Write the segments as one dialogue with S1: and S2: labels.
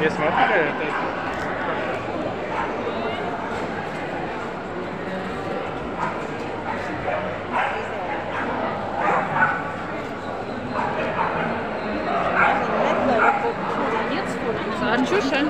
S1: смотрите,
S2: Анчуша.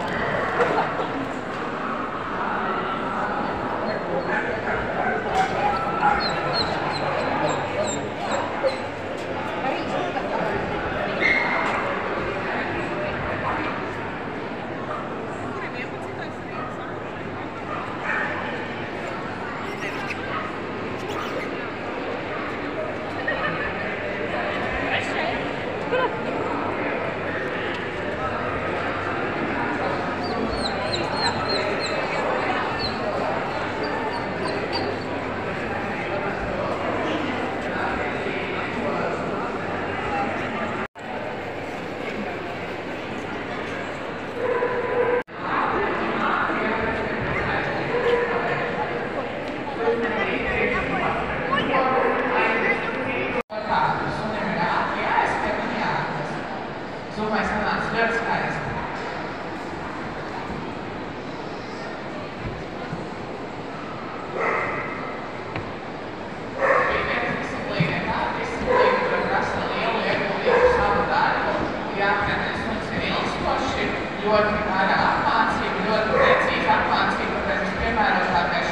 S3: ļoti tāda apmācība, ļoti precīza apmācība, tāpēc vispiemērotākais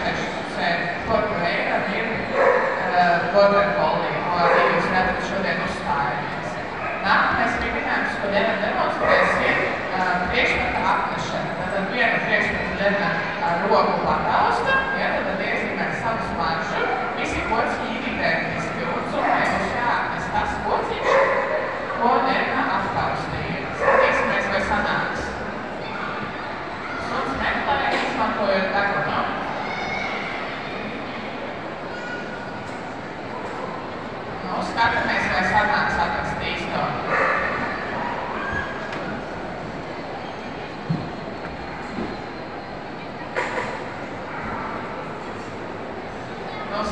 S3: šai korporeiram ir border collie, ko arī jūs redzat šodien uzstājamies. Nākamais vingrinājums, ko Lena demonstrēs, ir priekšmeta apnešana. Tātad viena priekšmeta Lena ar roku patausta, tad iezīmē savu smaržu. Visi kociņi ir identiski, un summai mums jāapnes tas kociņš, ko Lena aptaustīja. Skatīsimies, vai sanāks. Suns meklē, izmantojot ergonomu. Skatāmies, vai sanāks atrast īsto.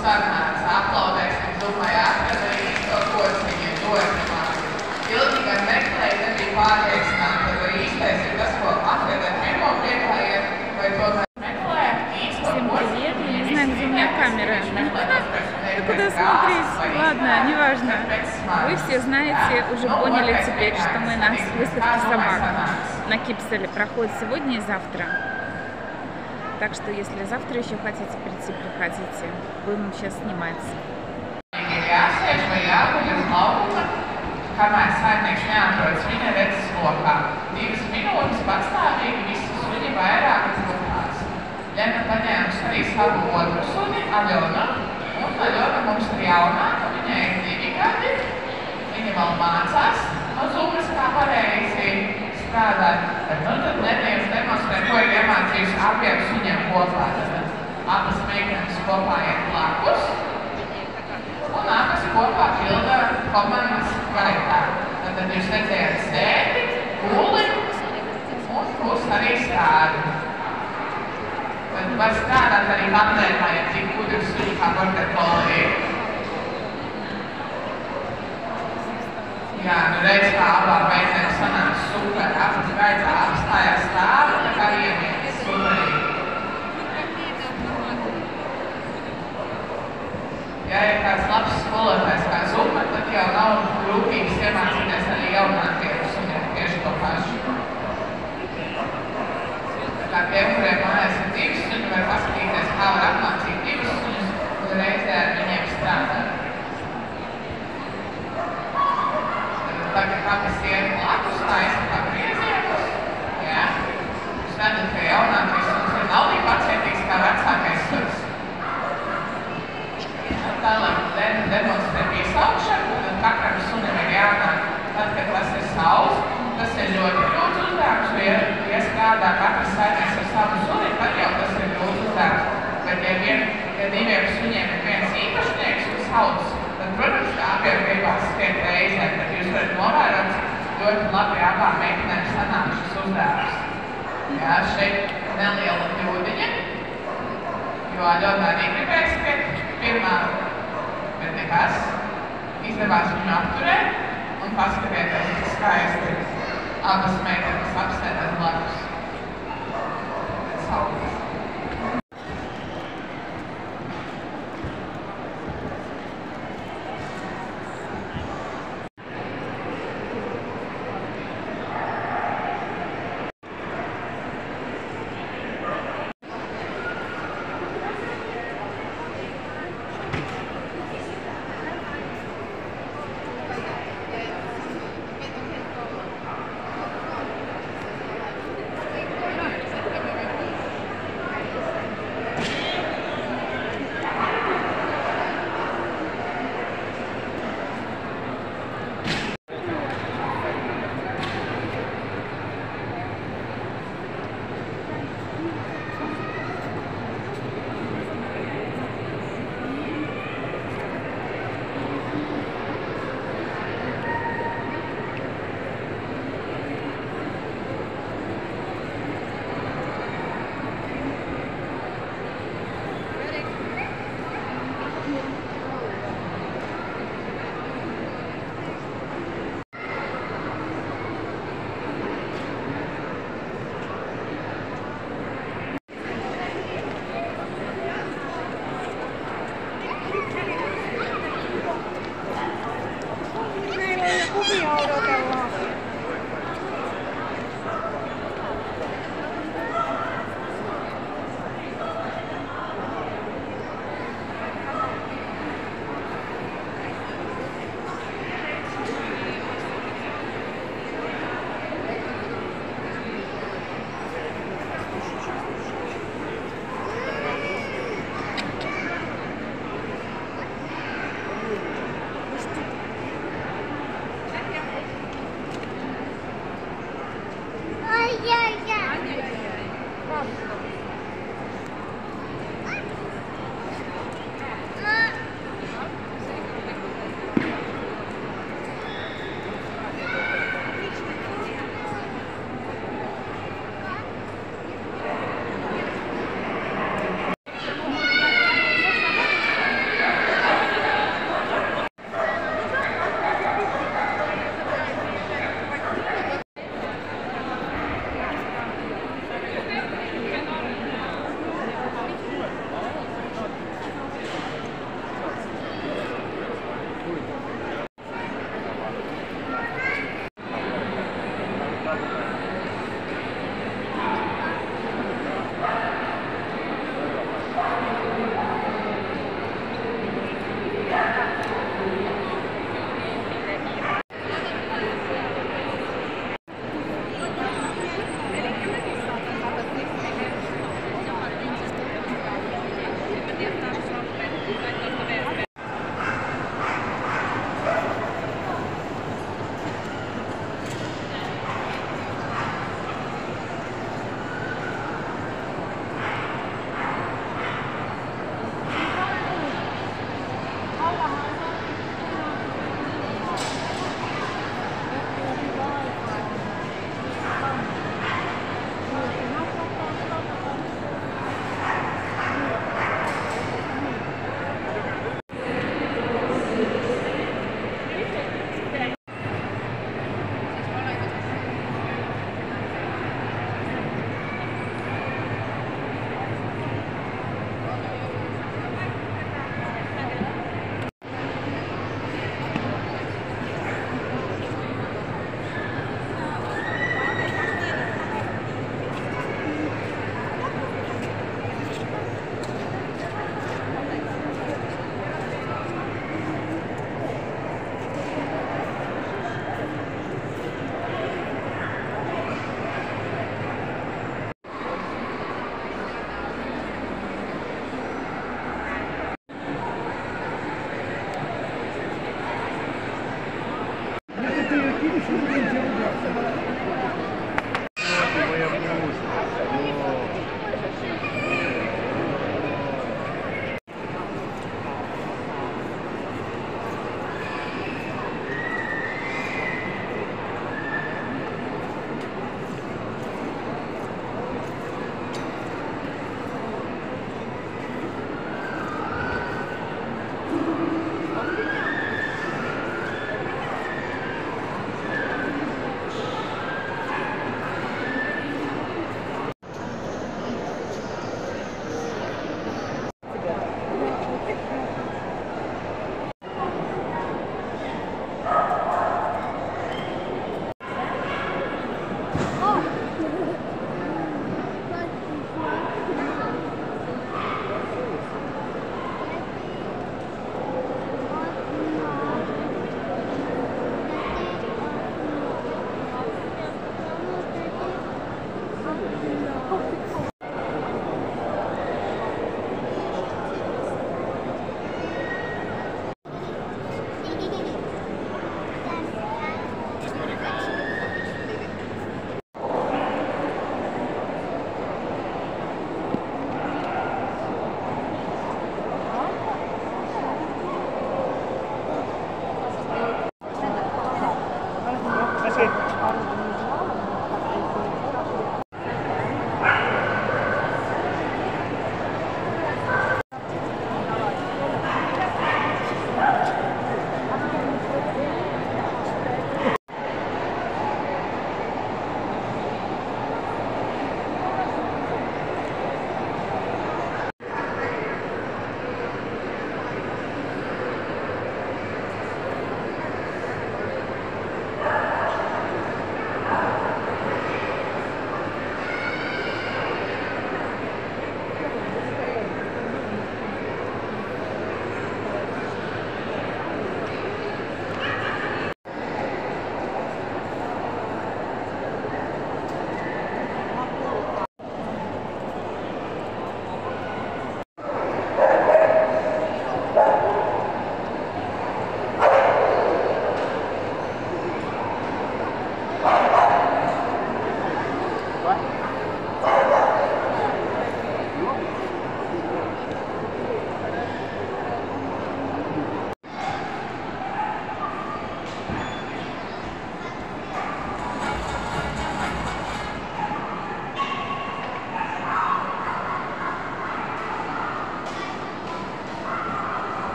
S3: Sanāca, aplaudēsim Zumai atrada īsto kociņu, ļoti maz. Ilgi gan meklēja, nebija pārliecināta, vai īstais ir tas, ko atvedat pirmo piegājiet, vai tomēr meklē īsto
S2: Всем привет, я не знаю, где у меня камера. Куда смотреть? Ладно, неважно. Вы все знаете, уже поняли теперь, что мы на выставке собак на Кипселе проходит сегодня и завтра. Так что, если завтра еще хотите прийти, приходите. Будем сейчас снимать.
S3: Kamēr saimnieks neatrodas viņa redzes lokā. 2 minūtes patstāvīgi visu suņi vairāk grupās. Lena paņēmusi arī savu otru suni, Aļona. Un Aļona mums ir jaunāka, viņai ir 2 gadi. Viņa vēl mācās no Zumas, kā pareizi strādāt. Bet nu tad Lena jums demonstrē, ko ir iemācījusi abiem suņiem kopā. Tad abas meitenes kopā iet blakus. Un abas kopā pilda komandas gaitā. Tad jūs redzējāt stēti, kuli un plus arī strādi. Tad var strādāt arī tandēmā, ja tik gudri suņi kā border collie. Jā, nu reiz kā abām meitenēm sanāca super, abas gaitā apstājās stāvi, tā kā iemietas superīgi. Ja ir kāds labs skolotājs kā Zuma, tad jau nav rūpības iemācīties arī jaunākiem suņiem tieši to pašu. Tā kā tiem, kuriem mājās ir 2 suņi, var paskatīties, kā var apmācīt 2 suņus un reizē ar viņiem strādāt. Tagad abas iet blakus, taisa kā griezienus. Jā. Jūs redzat, ka jaunākais suns ir nav tik pacietīgs kā vecākais suns. Tālāk Lena demonstrē piesaukšanu, tad katram sunim ir jānāk tad, kad tas ir sauls. Tas ir ļoti grūts uzdevums, jo ja strādā katrs saimnieks ar savu suni, tad jau tas ir grūts uzdevums. Bet ja 2 suņiem ir viens īpašnieks un sauc, tad, protams, kā abiem gribās skriet reizē, tad jūs varat novērot, ļoti labi abām meitenēm sanāk šis uzdevums. Jā, šeit neliela kļūdiņa, jo Aļona arī gribēja skriet pirmā. Bet nekas, izdevās viņu apturēt un paskatieties, cik skaisti. abas meitenes apsēdēt blakus. Saules.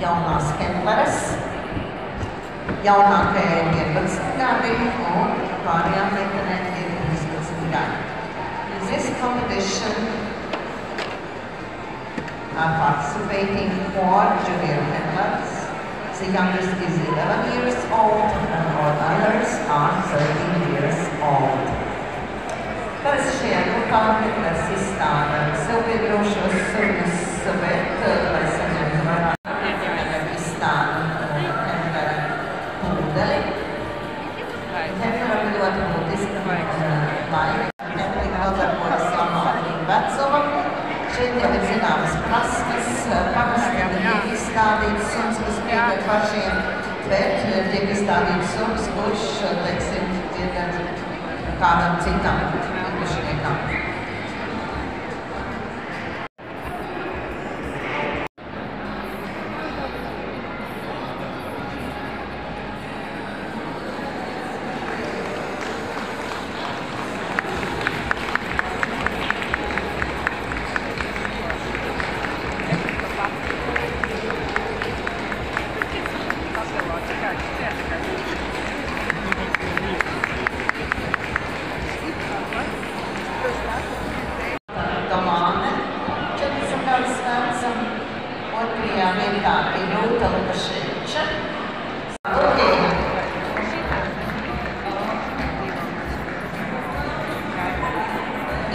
S1: jaunās kemperes, jaunākajai 11 gadi un pārējām meitenēm ir 13 gadi. In this competition are participating 4 junior kempers. The youngest is 11 years old and all others are 13 years old. Parasti šajā grupā kempers izstāda sev piedarošos suņus, bet, lai saņemtu vairāk, izstāda kempera pūdeli. Kemperam ļoti būtiska laime. Kemperi nodarbojas jau no vecuma. Šeit jau ir zināmas prasmes, parasti tiek izstādīts suns, kas pieder pašiem, bet tiek izstādīts suns, kurš, teiksim, pieder kādam citam īpašniekam. Domāne, 14 gadus veca, otrajā vietā ir Rūta Lukaševiča.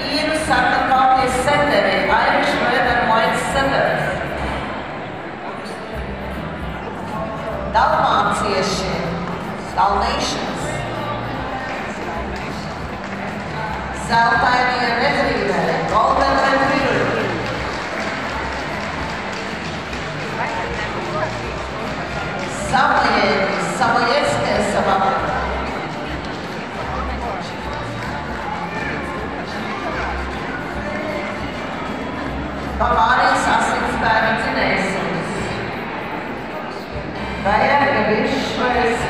S1: Īru Sarkankalties seteri, Irish Red and White setters. Dalmācieši, Dalmatians. Zeltainie retrieveri, Golden Retriever. Samojedskie собаки. Bavārijas asinsbērnu dzinējsuns. Vajag višvais.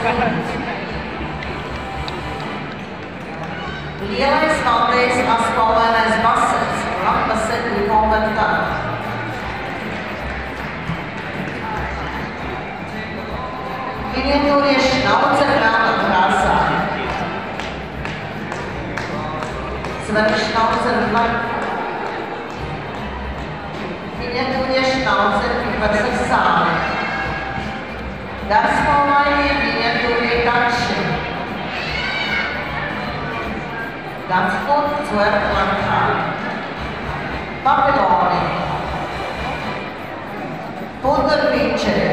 S1: Lielais Maltējs aspalvainais basets, Rappasetī konvertā. Miniatūrieši nauce grāmatu krāsā. Svarīši nauce ar miniatūrieši nauce pipars ar sāli. Garspalvainie miniatūrie takši. Danskot, Zwerglankā, Papiloni, Pudrpinčeri,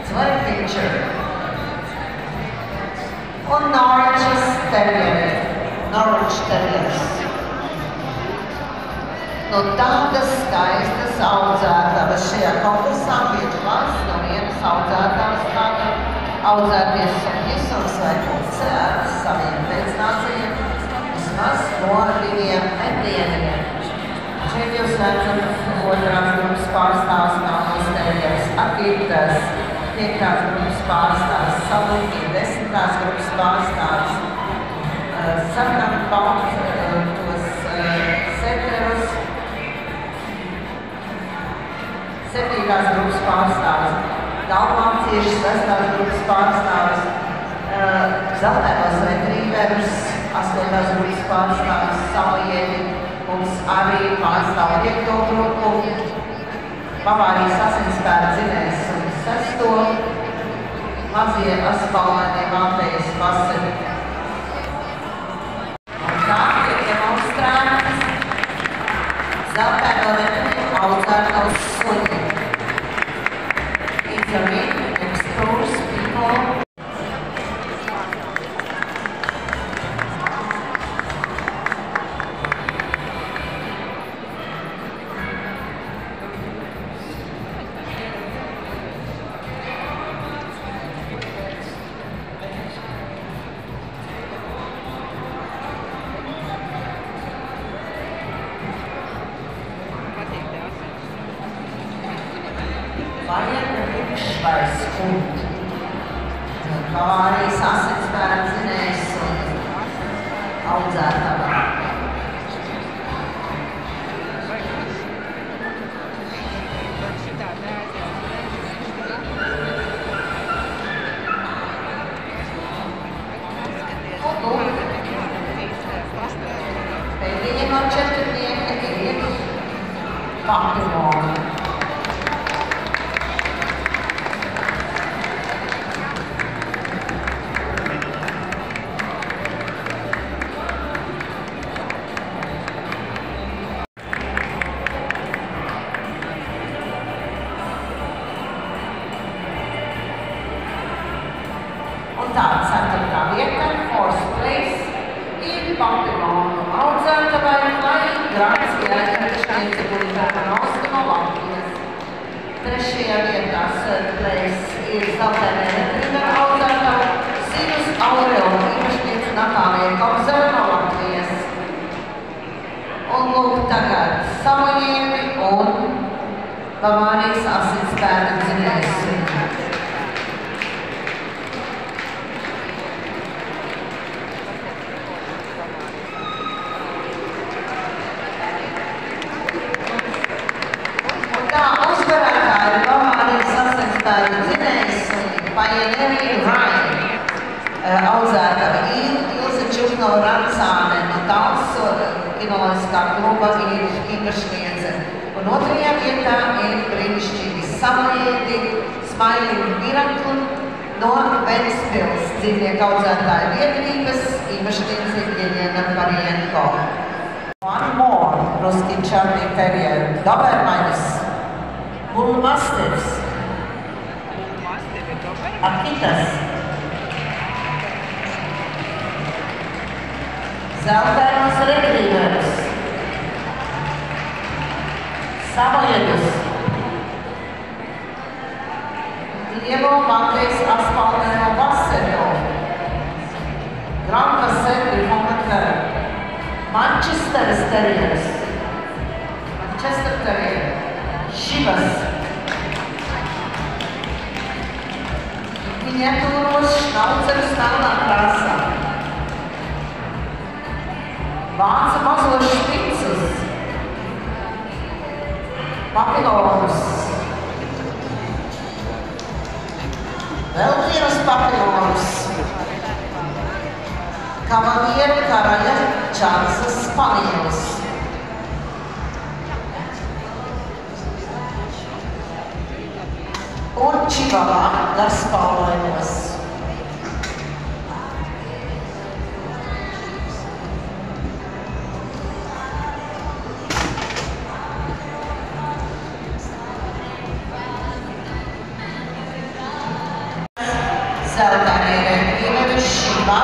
S1: Zwergpinčeri un Norwich Terriers. No tādas skaistas audzētavas šajā konkursā piedalās no vienas audzētavas tāda audzēties suņus un sveikunce ar saviem pēcnācējiem vismaz no 2 medieniem. Šeit jūs redzat otrās grupas pārstāvs Melnos Terriers, Akītas, 5. grupas pārstāvs Saluki, 10. grupas pārstāvs. Sakam kaut tos seterus, 7. grupas pārstāvs. Dalmācieši, 6. grupas pārstāvis, zeltainos retrīverus, 8. grupas pārstāvis, Samojeļi, mums arī pārstāv 5. grupu, Bavārijas asinsbērnu dzinējs un 6. mazie aspalvainie Maltējas baseti. Un tā tiek demonstrētas zeltaino retrīveru audzētos suņi. It's a really exposed people. Vajag višvais hund. Bavārijas asinsbērnu dzinējs un audzētava. papilonu audzētavai Klai Grācijai Krešniece Bulgāra Austa no Latvijas. Trešajā vietā third place ir zeltainē retrīvera audzētava Sīvas Aureola īpašniece Natālija Kobzara no Latvijas. Un lūk tagad Samojēvi un Bavārijas asinspēda dzinējs. Uzvarētāji Bavārijas asinspēda dzinējs Pioneering Rhine audzētava Ilze Čuknova Rancāne no Talsu kinoloģiskā kluba ir īpašniece. Un otrajā vietā ir brīnišķīgi Samojēdi Smailīgu Miraklu no Ventspils dzīvnieku audzētāju biedrības īpašniece Jeļena Parienko. One more Ruski Charlie Terrier, Dobermanis, Bull Mastiffs, Akitas, zeltainos retrīverus, Samojēdus, lielo Matejs asfaltēno Vaseļo, Grand Vaseli Homeker, Manchesteras Terriers, Manchester Terrier, Šivas, miniatūros šnaucerus melnā krāsā, Vācu mazos špicus, papilonus, vēl vienus papilonus, Kavaliera karaļa Čārlza Spaniels. Un čivavā garspalvainos. Zeltainie retrīveri Šiva.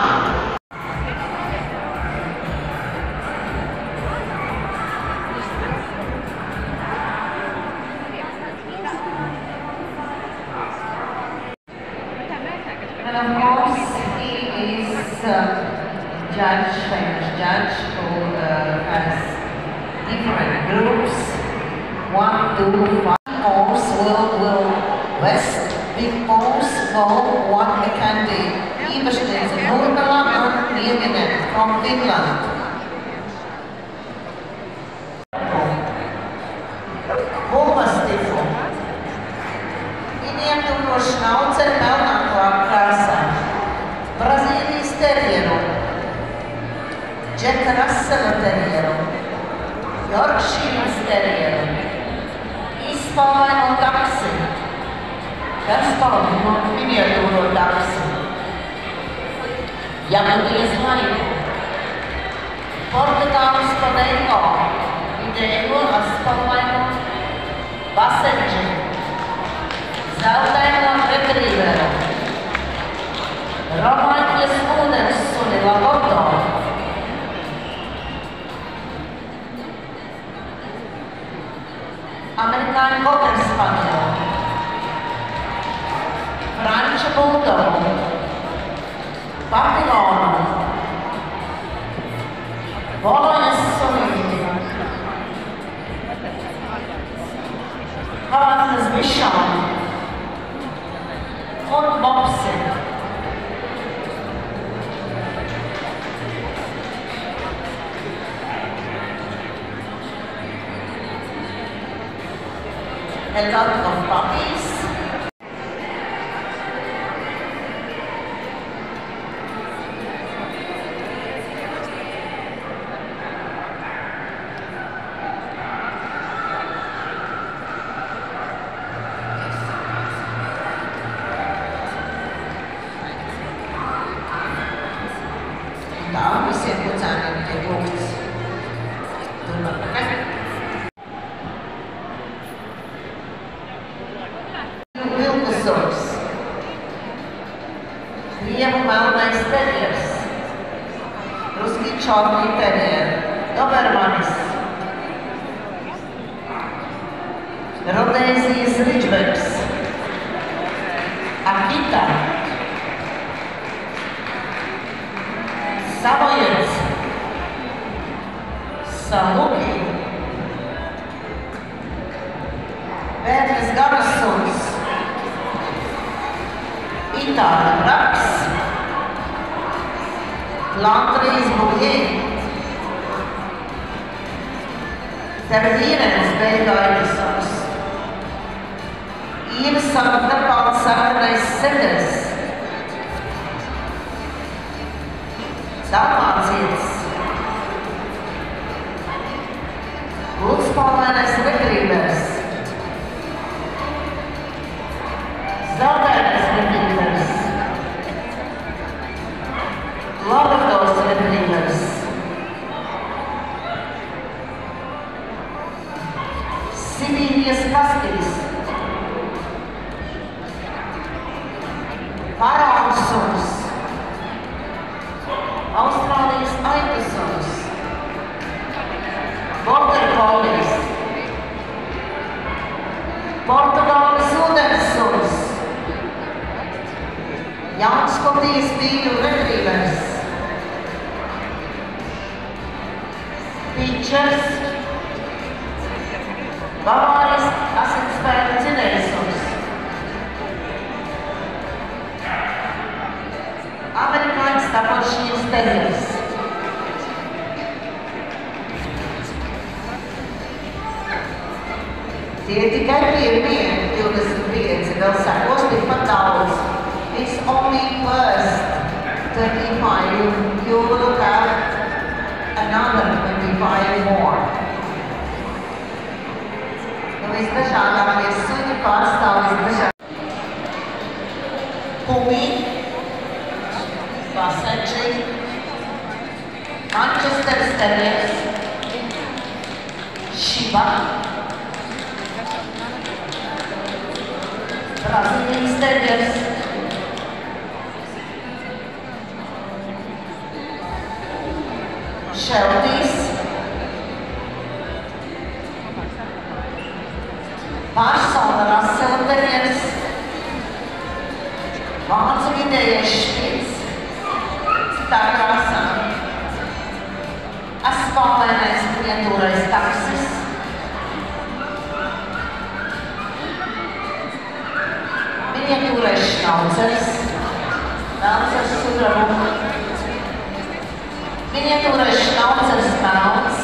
S1: And of course, he is judge, famous judge who has different groups. 1, 2, 5 Moles will West, Big Moles will one Candy. Īpašniece Nurmela un Nieminen from Finland. Bullmastifu. Miniatūro šnauceri melnā krāsā. Brazīlijas terjeru. Džeka Rasela terjeru. Yorkshires terjeru. Izspalvaino taksi. Garspalvaino miniatūro taksi. Jaunties Haiku. Portugāles Padeiko. Vidējo atspalvaino Vaseļģi. Zeltaino retrīveru. Romāņas ūdens suni Lagoto. Amerikāņu Cocker Spanielu. Franču buldogu. Papilonu. Boloņas sunīti. Havānas bišoni. Un bopsi. A lot of puppies. Tā visiem pucēniem tiek lūgts. Tur var pakaļ. Yorkshire Terrier, Dobermanis, Rhodesian Ridgebacks, Akita, Samoyeds, Saluki, Bēgļas garasuns, Itāļu raks, Flandrijas buļļi, Tervīrenes beļģu aibasuns, Īvas Sakarpāls sarkanais seders, Dalmācietis, Gludspalvainais retrīvers, Zeltainais retrīvers, Labradors retrīvers, Sibīrijas kaskis, Faraona suns, Austrālijas aitu suns, Border collies, Portugāles ūdens suns, Jaunskotijas vīru retrīvers, Pičers, Bavārijas asinsspēka dzinējsuns, Amerikāņu Staffordshire Terriers, tie tikai pirmie 25, vēl sekos tikpat daudz. It's only first 35, you will have another 25 more. Visdažādākie suņi pārstāv Pumi, Bassetchi, Manchester Terriers, Shiba, Brazilian Terriers, Shelties, Pārsona Russell Terriers, Vācu vidējais špits, citā krāsā, asfaltainais miniatūrais taksis, miniatūrais šnaucers, melns ar sudrabu, miniatūrais šnaucers melns,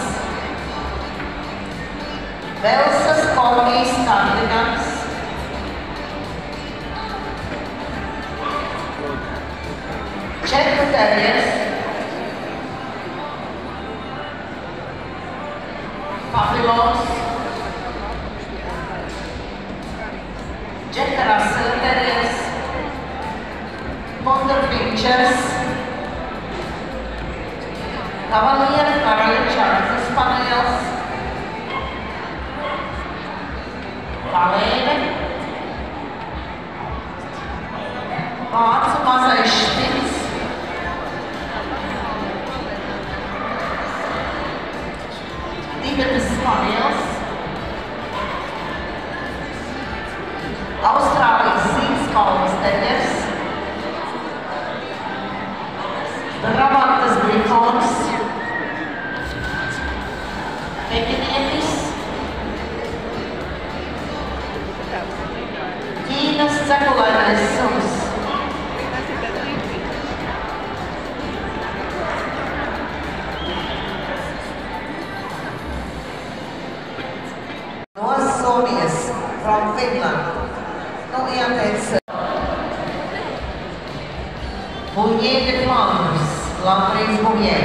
S1: Velsas korgijas kardigans, Čeku terriers, Papilons, Jack Russell Terriers, Border Pinchers, Cavalier Karaļa Čārlza Spaniels, Valēne, Vācu mazais špits, Tibetas Spaniels, Austrālijas Zīlspalvas Terriers, Brabantas Grifons, Pekinietis, Ķīnas cekulainais suns, no Somijas, from Finland, no ieteica Buļļi de Flandres, Flandrijas buļļi,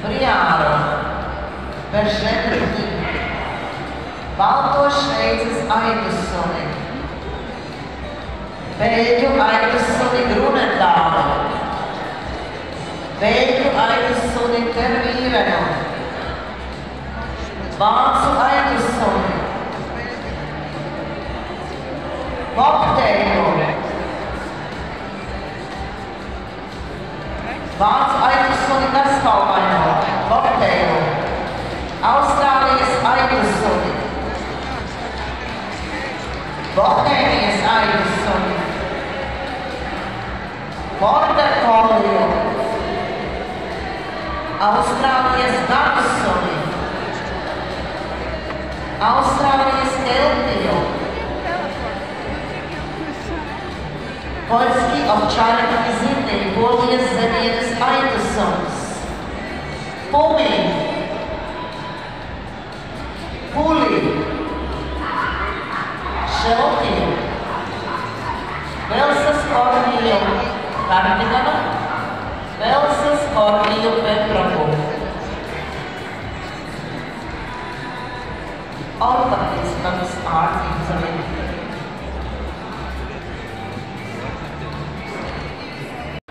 S1: Briāra, Berženriki, Balto Šveices aitu suni, Beļģu aitu suni Grunendāli, Beļģu aitu suni Tervīrenu, Vācu aitu suni, Bobteilu, Vācu aitu suni Garskalvaino, Bobteilu, Austrālijas aidus suni, Bohēmijas aidus suni, Border Colliju, Austrālijas gadus suni, Austrālijas kelpiju, Poļski ovčārki zirnī, Polijas zemienes aidus suns, Pumi, Puli, Šelti, Velsas korniju, Kardigana, Velsas korniju Petrovu. All participants are injured.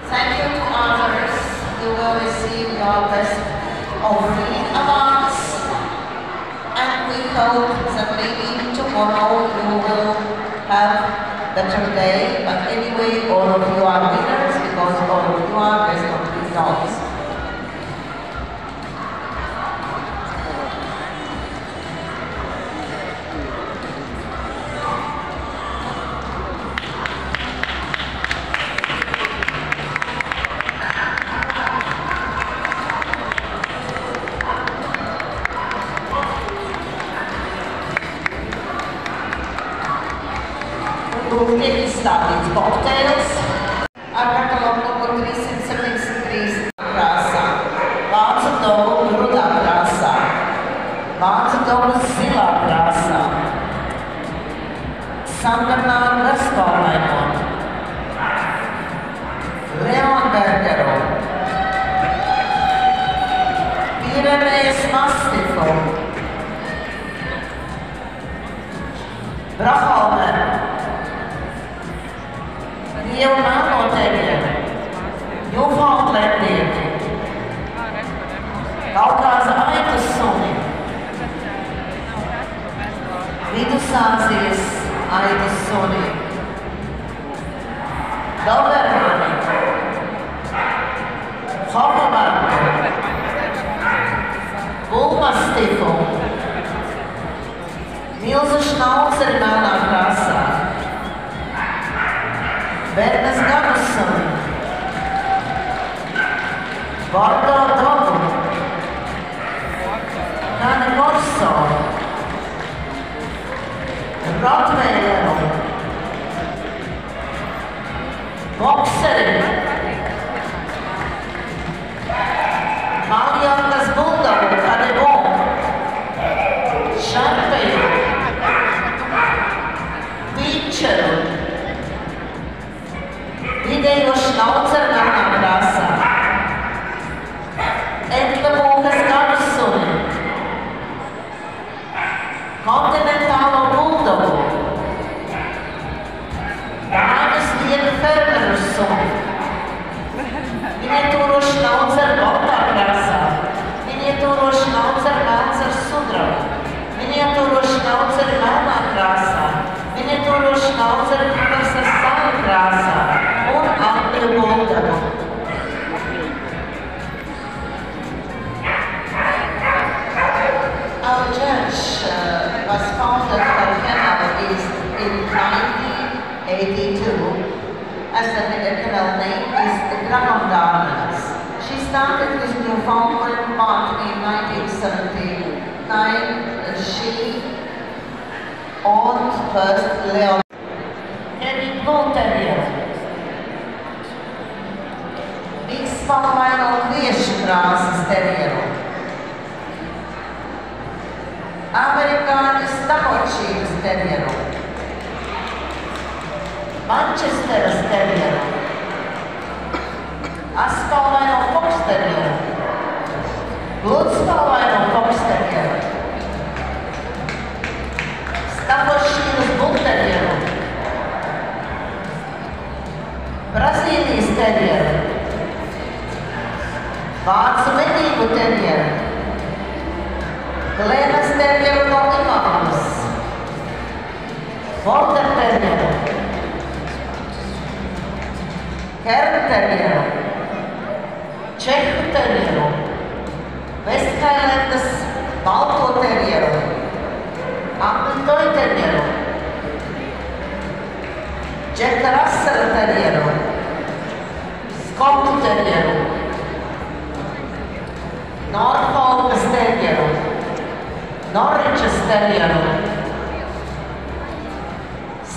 S1: Thank you to others. You will receive your best of 3 awards, and we hope that maybe tomorrow you will have better day. But anyway, all of you are winners because all of you are best of results. We'll get started. Cocktails. Ar katalogu numur 373 krāsā. Vācu domu rudā krāsā. Vācu domu zilā krāsā. Sanbernāru Garskalvaino. Leonbergeru. Pirenējas mastifu. Brahalmeru. Leonardo Terrier, Newfoundlandieti, Kaukāza aitas suni, Vidusāzijas aitas suni, Dobermani, Hofavardu, Bullmastifu, milzu šnauceri melnā krāsā, Bernas gadus suni, Bordo dogu, Cane Corso, Rottweileru, Bokseri, Maljorkas buldogu, Canebu, Šarpeju, Pinčeru, Vidējo šnauceru melnā krāsā, Entlemūkas gadus suni, kontinentālo buldogu, Dāņas vienu fermeru suni, miniatūro šnauceru baltā krāsā, miniatūro šnauceru melns ar sudrabu, miniatūro šnauceru melnā krāsā, miniatūro šnauceru pipars ar sarunu krāsā, un angļu buldogu. Our church was founded by Kennel in 1982, as the kennel name is the Graham Gardens. She started with Newfoundland, but in 1979 she owned first Leon. Kenny Blue Terrier. Spalvaino kviešu krāsas terjeru, Amerikāņu Staffordshires terjeru, Manchesteras terjeru, Aspalvaino Fox terjeru, Bludspalvaino Fox terjeru, Staffordshires Bull terjeru, Brazīlijas terjeru, Vācu medību terjeru, Glenas terjeru no Imānas, Border terjeru, Kern terjeru, Čehu terjeru, Vesthailendas balto terjeru, Aplitoju terjeru, Džeka Rasela terjeru, Skotu terjeru, Norfolkas terjeru, Norwiches terjeru,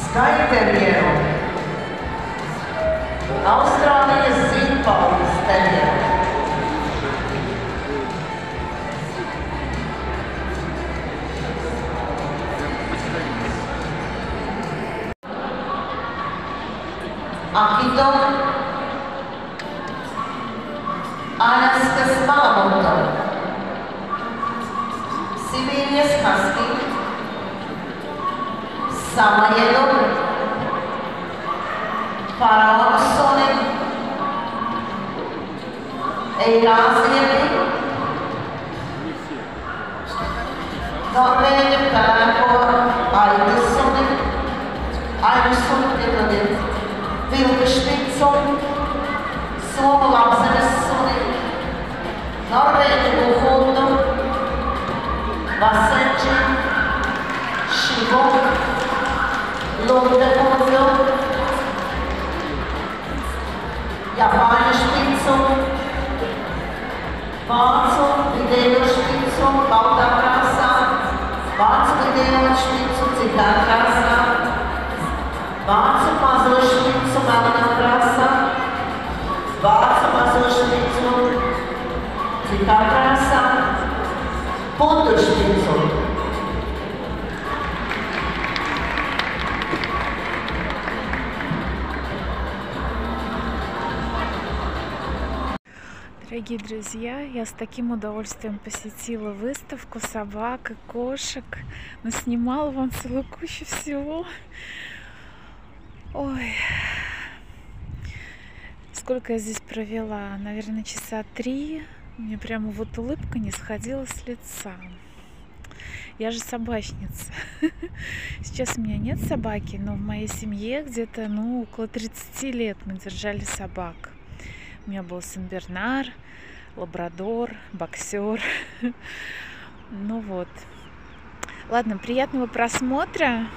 S1: Skye terjeru, Austrālijas zīdpaules terjeru. Akito, Alaskas Malamoto, Sibīrijas husky, Samajedu, Faraonu suni, Eirāzieti, Norvēģu pērko aitu suni, Vilka špicu, Somu lapzemes suni, Norvēģu buhundu, Vasenči, Šivu, Lundehundu, Japāņu špicu, Vācu vidējo špicu, baltā krāsā, Vācu vidējo špicu, citā krāsā, Vācu mazo špicu, melnā krāsā, Vācu mazo špicu, citā krāsā, putu špicu.
S2: Дорогие друзья, я с таким удовольствием посетила выставку собак и кошек, наснимала вам целую кучу всего. Ой, сколько я здесь провела? Наверное, часа 3. Мне прямо вот улыбка не сходила с лица. Я же собачница. Сейчас у меня нет собаки, но в моей семье где-то, около 30 лет мы держали собак. У меня был сен-бернар, лабрадор, боксер. Ну вот. Ладно, приятного просмотра.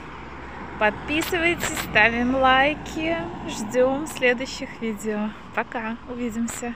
S2: Подписывайтесь, ставим лайки. Ждем следующих видео. Пока, увидимся.